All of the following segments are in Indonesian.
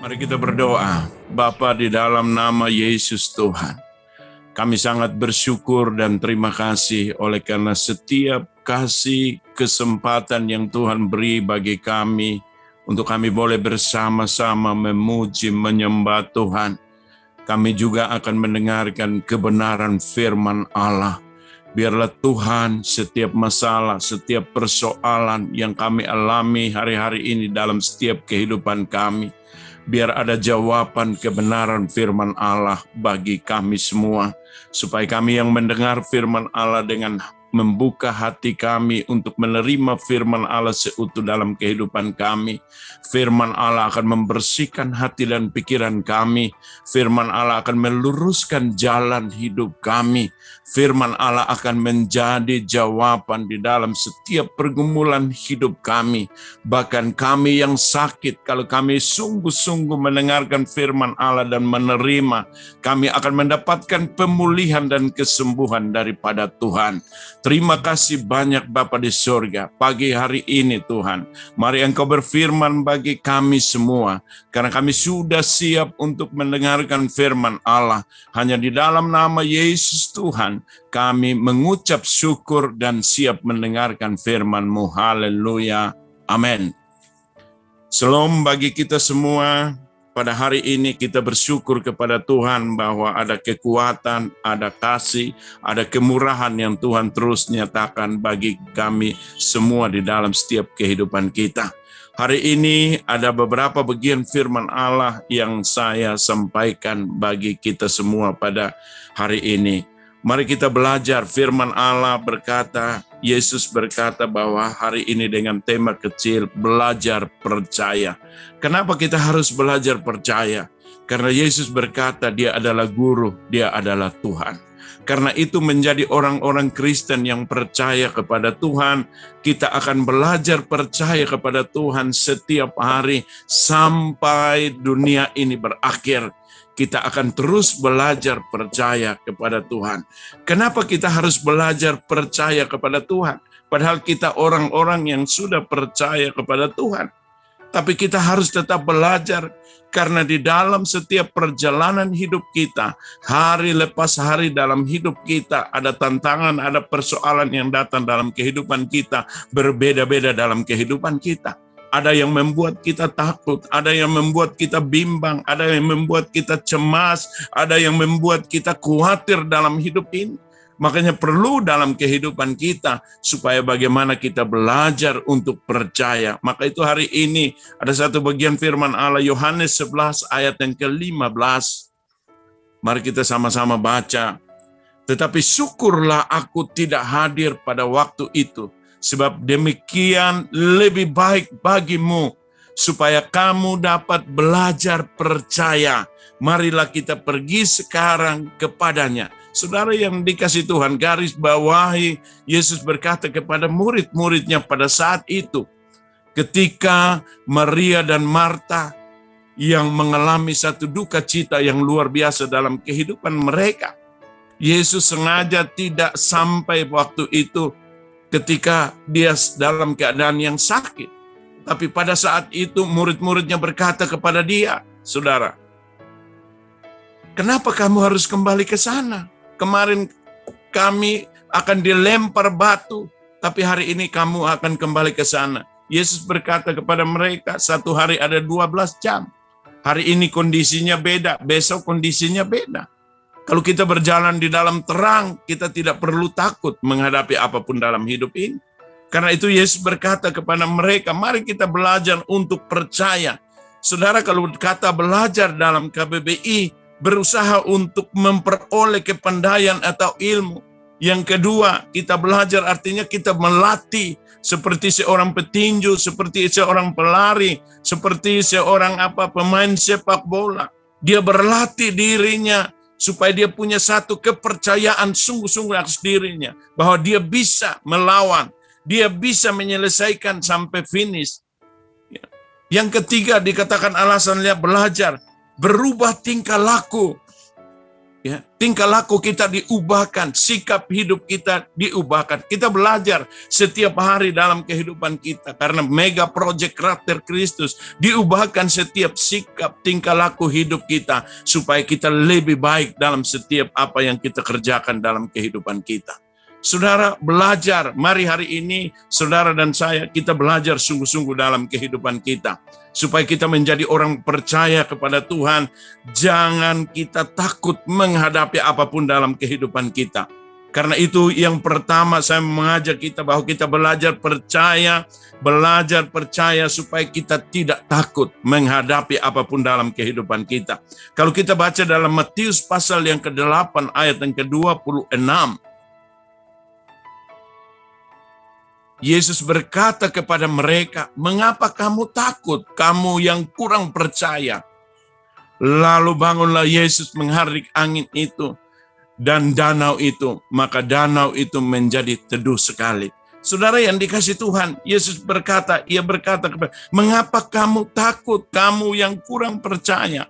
Mari kita berdoa. Bapa, di dalam nama Yesus Tuhan, kami sangat bersyukur dan terima kasih oleh karena setiap kasih kesempatan yang Tuhan beri bagi kami untuk kami boleh bersama-sama memuji, menyembah Tuhan. Kami juga akan mendengarkan kebenaran firman Allah. Biarlah Tuhan setiap masalah, setiap persoalan yang kami alami hari-hari ini dalam setiap kehidupan kami, biar ada jawaban kebenaran firman Allah bagi kami semua, supaya kami yang mendengar firman Allah dengan membuka hati kami untuk menerima firman Allah seutuh dalam kehidupan kami. Firman Allah akan membersihkan hati dan pikiran kami. Firman Allah akan meluruskan jalan hidup kami. Firman Allah akan menjadi jawaban di dalam setiap pergumulan hidup kami. Bahkan kami yang sakit, kalau kami sungguh-sungguh mendengarkan firman Allah dan menerima, kami akan mendapatkan pemulihan dan kesembuhan daripada Tuhan. Terima kasih banyak Bapa di surga. Pagi hari ini Tuhan, mari Engkau berfirman bagi kami semua, karena kami sudah siap untuk mendengarkan firman Allah. Hanya di dalam nama Yesus Tuhan, kami mengucap syukur dan siap mendengarkan firman-Mu. Haleluya. Amin. Shalom bagi kita semua. Pada hari ini kita bersyukur kepada Tuhan bahwa ada kekuatan, ada kasih, ada kemurahan yang Tuhan terus nyatakan bagi kami semua di dalam setiap kehidupan kita. Hari ini ada beberapa bagian firman Allah yang saya sampaikan bagi kita semua pada hari ini. Mari kita belajar. Firman Allah berkata, Yesus berkata bahwa hari ini dengan tema kecil, belajar percaya. Kenapa kita harus belajar percaya? Karena Yesus berkata dia adalah guru, dia adalah Tuhan. Karena itu menjadi orang-orang Kristen yang percaya kepada Tuhan, kita akan belajar percaya kepada Tuhan setiap hari sampai dunia ini berakhir. Kita akan terus belajar percaya kepada Tuhan. Kenapa kita harus belajar percaya kepada Tuhan? Padahal kita orang-orang yang sudah percaya kepada Tuhan. Tapi kita harus tetap belajar, karena di dalam setiap perjalanan hidup kita, hari lepas hari dalam hidup kita, ada tantangan, ada persoalan yang datang dalam kehidupan kita, berbeda-beda dalam kehidupan kita. Ada yang membuat kita takut, ada yang membuat kita bimbang, ada yang membuat kita cemas, ada yang membuat kita khawatir dalam hidup ini. Makanya perlu dalam kehidupan kita supaya bagaimana kita belajar untuk percaya. Maka itu hari ini ada satu bagian firman Allah, Yohanes 11 ayat yang ke-15. Mari kita sama-sama baca. Tetapi syukurlah aku tidak hadir pada waktu itu, sebab demikian lebih baik bagimu, supaya kamu dapat belajar percaya. Marilah kita pergi sekarang kepadanya. Saudara yang dikasih Tuhan, garis bawahi, Yesus berkata kepada murid-muridnya pada saat itu, ketika Maria dan Marta yang mengalami satu duka cita yang luar biasa dalam kehidupan mereka, Yesus sengaja tidak sampai waktu itu ketika dia dalam keadaan yang sakit. Tapi pada saat itu murid-muridnya berkata kepada dia, saudara, kenapa kamu harus kembali ke sana? Kemarin kami akan dilempar batu, tapi hari ini kamu akan kembali ke sana. Yesus berkata kepada mereka, satu hari ada 12 jam. Hari ini kondisinya beda, besok kondisinya beda. Kalau kita berjalan di dalam terang, kita tidak perlu takut menghadapi apapun dalam hidup ini. Karena itu Yesus berkata kepada mereka, mari kita belajar untuk percaya. Saudara, kalau kata belajar dalam KBBI, berusaha untuk memperoleh kepandaian atau ilmu. Yang kedua, kita belajar artinya kita melatih seperti seorang petinju, seperti seorang pelari, seperti seorang pemain sepak bola. Dia berlatih dirinya supaya dia punya satu kepercayaan sungguh-sungguh atas dirinya, bahwa dia bisa melawan, dia bisa menyelesaikan sampai finish. Yang ketiga dikatakan alasan belajar, berubah tingkah laku. Ya, tingkah laku kita diubahkan, sikap hidup kita diubahkan. Kita belajar setiap hari dalam kehidupan kita karena mega project karakter Kristus diubahkan setiap sikap, tingkah laku hidup kita supaya kita lebih baik dalam setiap apa yang kita kerjakan dalam kehidupan kita. Saudara belajar, mari hari ini saudara dan saya kita belajar sungguh-sungguh dalam kehidupan kita. Supaya kita menjadi orang percaya kepada Tuhan, jangan kita takut menghadapi apapun dalam kehidupan kita. Karena itu yang pertama saya mengajak kita bahwa kita belajar percaya supaya kita tidak takut menghadapi apapun dalam kehidupan kita. Kalau kita baca dalam Matius pasal yang ke-8 ayat yang ke-26, Yesus berkata kepada mereka, "Mengapa kamu takut, kamu yang kurang percaya?" Lalu bangunlah Yesus mengharik angin itu dan danau itu, maka danau itu menjadi teduh sekali. Saudara yang dikasihi Tuhan, Yesus berkata, ia berkata kepada, "Mengapa kamu takut, kamu yang kurang percaya?"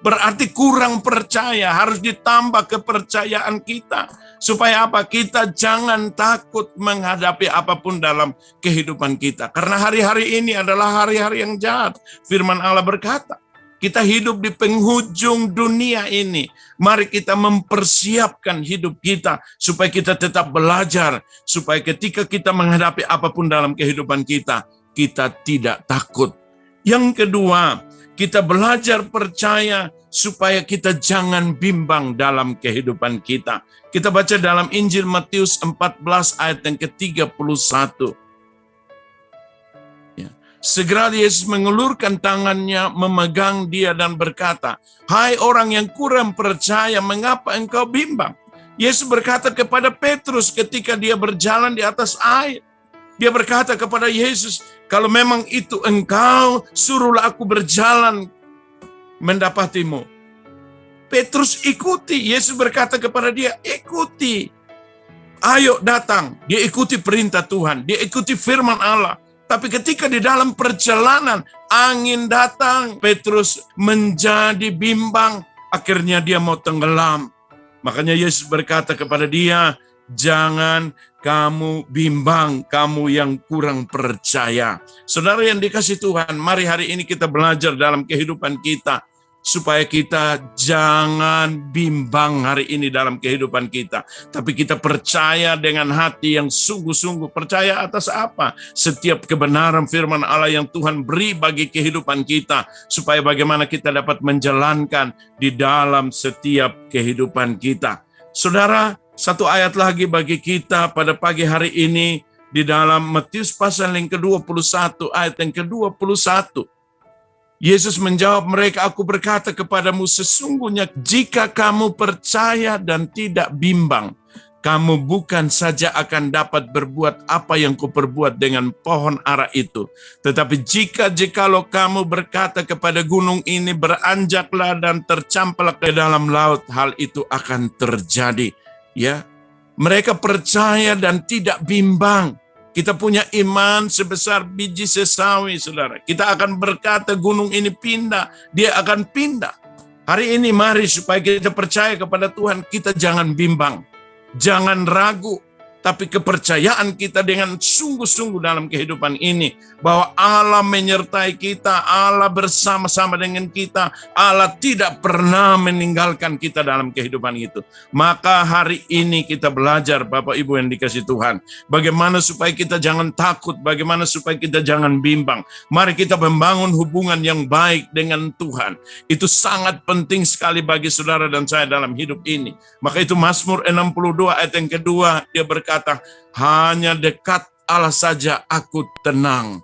Berarti kurang percaya, harus ditambah kepercayaan kita. Supaya apa? Kita jangan takut menghadapi apapun dalam kehidupan kita. Karena hari-hari ini adalah hari-hari yang jahat. Firman Allah berkata, kita hidup di penghujung dunia ini. Mari kita mempersiapkan hidup kita supaya kita tetap belajar. Supaya ketika kita menghadapi apapun dalam kehidupan kita, kita tidak takut. Yang kedua, kita belajar percaya supaya kita jangan bimbang dalam kehidupan kita. Kita baca dalam Injil Matius 14 ayat yang ke-31. Ya. Segera Yesus mengulurkan tangannya, memegang dia dan berkata, "Hai orang yang kurang percaya, mengapa engkau bimbang?" Yesus berkata kepada Petrus ketika dia berjalan di atas air. Dia berkata kepada Yesus, "Kalau memang itu engkau, suruhlah aku berjalan mendapatimu." Petrus ikuti. Yesus berkata kepada dia, "Ikuti. Ayo datang." Dia ikuti perintah Tuhan. Dia ikuti firman Allah. Tapi ketika di dalam perjalanan, angin datang. Petrus menjadi bimbang. Akhirnya dia mau tenggelam. Makanya Yesus berkata kepada dia, "Jangan kamu bimbang, kamu yang kurang percaya." Saudara yang dikasihi Tuhan, mari hari ini kita belajar dalam kehidupan kita, supaya kita jangan bimbang hari ini dalam kehidupan kita. Tapi kita percaya dengan hati yang sungguh-sungguh. Percaya atas apa? Setiap kebenaran firman Allah yang Tuhan beri bagi kehidupan kita, supaya bagaimana kita dapat menjalankan di dalam setiap kehidupan kita. Saudara, satu ayat lagi bagi kita pada pagi hari ini di dalam Matius pasal yang ke-21 ayat yang ke-21. Yesus menjawab mereka, "Aku berkata kepadamu sesungguhnya jika kamu percaya dan tidak bimbang, kamu bukan saja akan dapat berbuat apa yang kuperbuat dengan pohon ara itu. Tetapi jikalau kamu berkata kepada gunung ini, beranjaklah dan tercampaklah ke dalam laut, hal itu akan terjadi." Ya, mereka percaya dan tidak bimbang. Kita punya iman sebesar biji sesawi, saudara. Kita akan berkata gunung ini pindah, dia akan pindah. Hari ini mari supaya kita percaya kepada Tuhan, kita jangan bimbang, jangan ragu. Tapi kepercayaan kita dengan sungguh-sungguh dalam kehidupan ini, bahwa Allah menyertai kita, Allah bersama-sama dengan kita, Allah tidak pernah meninggalkan kita dalam kehidupan itu. Maka hari ini kita belajar, Bapak Ibu yang dikasihi Tuhan, bagaimana supaya kita jangan takut, bagaimana supaya kita jangan bimbang. Mari kita membangun hubungan yang baik dengan Tuhan. Itu sangat penting sekali bagi saudara dan saya dalam hidup ini. Maka itu Mazmur 62 ayat yang kedua, dia berkata, "Hanya dekat Allah saja aku tenang."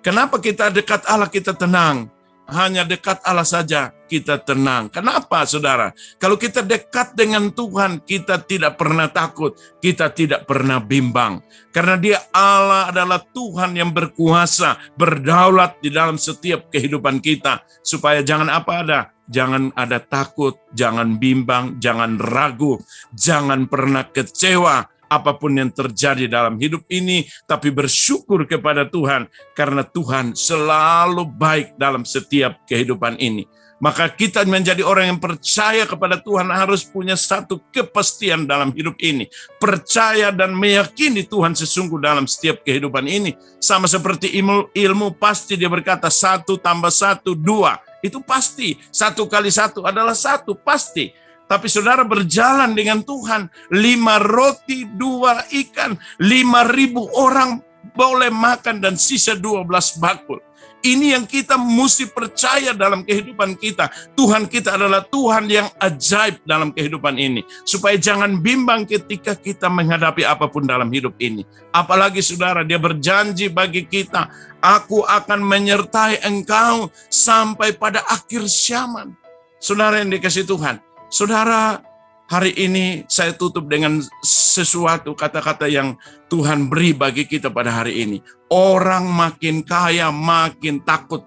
Kenapa kita dekat Allah kita tenang? Hanya dekat Allah saja kita tenang. Kenapa, saudara? Kalau kita dekat dengan Tuhan, kita tidak pernah takut, kita tidak pernah bimbang. Karena Dia Allah adalah Tuhan yang berkuasa, berdaulat di dalam setiap kehidupan kita. Supaya jangan apa ada? Jangan ada takut, jangan bimbang, jangan ragu, jangan pernah kecewa apapun yang terjadi dalam hidup ini, tapi bersyukur kepada Tuhan karena Tuhan selalu baik dalam setiap kehidupan ini. Maka kita menjadi orang yang percaya kepada Tuhan harus punya satu kepastian dalam hidup ini. Percaya dan meyakini Tuhan sesungguh dalam setiap kehidupan ini. Sama seperti ilmu pasti dia berkata 1 tambah 1, 2. Itu pasti. 1 kali 1 adalah 1, pasti. Tapi saudara berjalan dengan Tuhan. 5 roti, 2 ikan. 5.000 orang boleh makan dan sisa 12 bakul. Ini yang kita mesti percaya dalam kehidupan kita. Tuhan kita adalah Tuhan yang ajaib dalam kehidupan ini. Supaya jangan bimbang ketika kita menghadapi apapun dalam hidup ini. Apalagi saudara, dia berjanji bagi kita, aku akan menyertai engkau sampai pada akhir zaman. Saudara yang dikasihi Tuhan, saudara, hari ini saya tutup dengan sesuatu kata-kata yang Tuhan beri bagi kita pada hari ini. Orang makin kaya makin takut.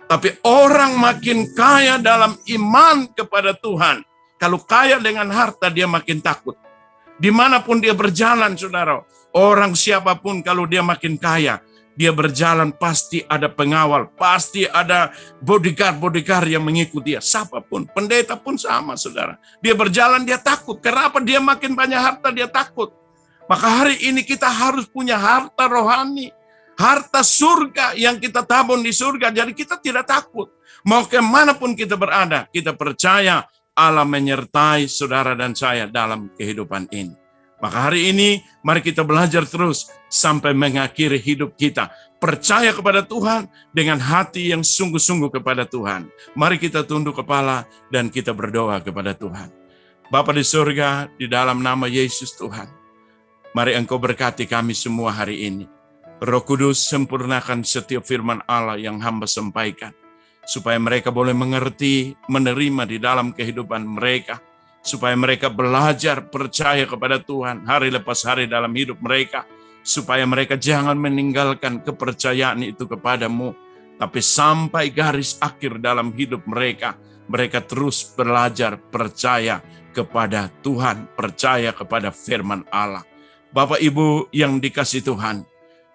Tapi orang makin kaya dalam iman kepada Tuhan. Kalau kaya dengan harta dia makin takut. Dimanapun dia berjalan saudara. Orang siapapun kalau dia makin kaya. Dia berjalan pasti ada pengawal, pasti ada bodyguard yang mengikuti dia. Siapapun, pendeta pun sama saudara. Dia berjalan dia takut. Kenapa? Dia makin banyak harta dia takut. Maka hari ini kita harus punya harta rohani. Harta surga yang kita tabung di surga. Jadi kita tidak takut. Mau kemanapun kita berada, kita percaya Allah menyertai saudara dan saya dalam kehidupan ini. Maka hari ini mari kita belajar terus sampai mengakhiri hidup kita. Percaya kepada Tuhan dengan hati yang sungguh-sungguh kepada Tuhan. Mari kita tunduk kepala dan kita berdoa kepada Tuhan. Bapa di surga, di dalam nama Yesus Tuhan. Mari Engkau berkati kami semua hari ini. Roh Kudus sempurnakan setiap firman Allah yang hamba sampaikan. Supaya mereka boleh mengerti, menerima di dalam kehidupan mereka. Supaya mereka belajar percaya kepada Tuhan hari lepas hari dalam hidup mereka. Supaya mereka jangan meninggalkan kepercayaan itu kepadamu. Tapi sampai garis akhir dalam hidup mereka. Mereka terus belajar percaya kepada Tuhan. Percaya kepada firman Allah. Bapak Ibu yang dikasih Tuhan.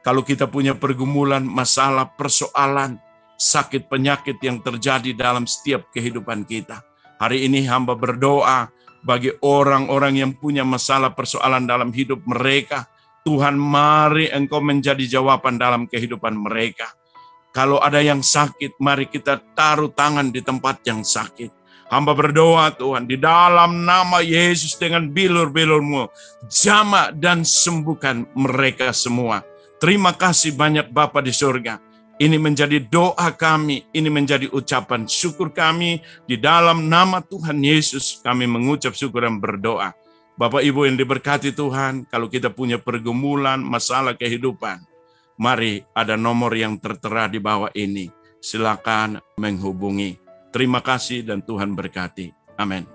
Kalau kita punya pergumulan, masalah, persoalan, sakit penyakit yang terjadi dalam setiap kehidupan kita. Hari ini hamba berdoa bagi orang-orang yang punya masalah persoalan dalam hidup mereka. Tuhan, mari Engkau menjadi jawaban dalam kehidupan mereka. Kalau ada yang sakit, mari kita taruh tangan di tempat yang sakit. Hamba berdoa Tuhan, di dalam nama Yesus dengan bilur-bilur-Mu, jamah dan sembuhkan mereka semua. Terima kasih banyak Bapa di surga. Ini menjadi doa kami, ini menjadi ucapan syukur kami. Di dalam nama Tuhan Yesus kami mengucap syukur dan berdoa. Bapak Ibu yang diberkati Tuhan, kalau kita punya pergumulan, masalah kehidupan, mari ada nomor yang tertera di bawah ini. Silakan menghubungi. Terima kasih dan Tuhan berkati. Amin.